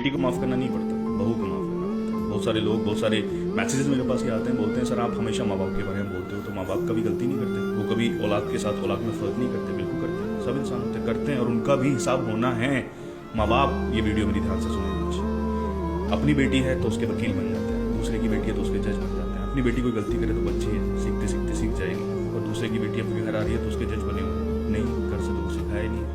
बेटी को माफ करना नहीं पड़ता, बहू को माफ करना पड़ता है। बहुत सारे लोग, बहुत सारे मैसेजेस मेरे पास ये आते हैं, बोलते हैं सर आप हमेशा माँ बाप के बारे में बोलते हो, तो माँ बाप कभी गलती नहीं करते? वो कभी औलाद के साथ औलाद में फर्क नहीं करते? बिल्कुल करते हैं, सब इंसान होते करते हैं, और उनका भी हिसाब होना है। माँ बाप ये वीडियो मेरी ध्यान से सुने कुछ। अपनी बेटी है तो उसके वकील बन जाते हैं, दूसरे की बेटी है तो उसके जज बन जाते हैं। अपनी बेटी कोई गलती करे तो बच्ची है, सीखते सीखते सीख जाएगी, और दूसरे की बेटी आपके घर आ रही है तो उसके जज बने हुए नहीं, घर से तो सिखाया ही नहीं।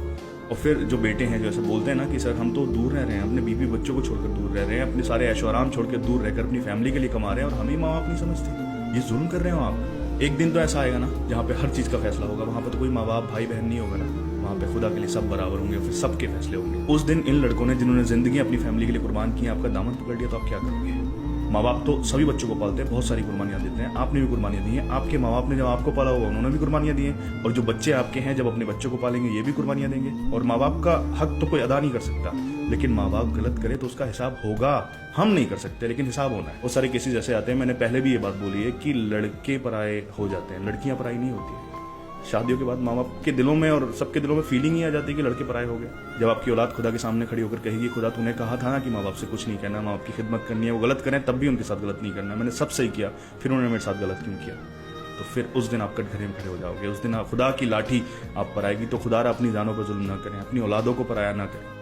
और फिर जो बेटे हैं जो ऐसे बोलते हैं ना कि सर हम तो दूर रह रहे हैं, अपने बीवी बच्चों को छोड़कर दूर रह रहे हैं, अपने सारे ऐशो आराम छोड़कर दूर रहकर अपनी फैमिली के लिए कमा रहे हैं, और हमें माँ बाप नहीं समझते। ये जुल्म कर रहे हो आप। एक दिन तो ऐसा आएगा ना जहाँ पे हर चीज़ का फैसला होगा, वहाँ पे तो कोई माँ बाप भाई बहन नहीं होगा ना, वहाँ पे खुदा के लिए सब बराबर होंगे, फिर सबके फैसले होंगे। उस दिन इन लड़कों ने जिन्होंने जिंदगी अपनी फैमिली के लिए कुर्बान की, आपका दामन पकड़ लिया तो आप क्या करोगे? माँ बाप तो सभी बच्चों को पालते हैं, बहुत सारी कुर्बानियां देते हैं, आपने भी कुर्बानियां दी हैं, आपके माँ बाप ने जब आपको पाला होगा उन्होंने भी कुर्बानियां दी हैं, और जो बच्चे आपके हैं जब अपने बच्चों को पालेंगे ये भी कुर्बानियां देंगे। और माँ बाप का हक तो कोई अदा नहीं कर सकता, लेकिन माँ बाप गलत करे तो उसका हिसाब होगा। हम नहीं कर सकते लेकिन हिसाब होना है। बहुत सारे केसेस ऐसे आते हैं, मैंने पहले भी ये बात बोली है कि लड़के पराये हो जाते हैं, लड़कियां पराई नहीं होती है। शादियों के बाद माँ बाप के दिलों में और सबके दिलों में फीलिंग ही आ जाती है कि लड़के पराये हो गए। जब आपकी औलाद खुदा के सामने खड़ी होकर कहेगी खुदा तूने कहा था ना कि माँ बाप से कुछ नहीं कहना, माँ बाप की खिदमत करनी है, वो गलत करें तब भी उनके साथ गलत नहीं करना, मैंने सब सही किया फिर उन्होंने मेरे साथ गलत क्यों किया? तो फिर उस दिन आप कटघरे में खड़े हो जाओगे, उस दिन खुदा की लाठी आप पर आएगी। तो खुदा अपनी जानों पर जुल्म ना करें, अपनी औलादों को पराया ना करें।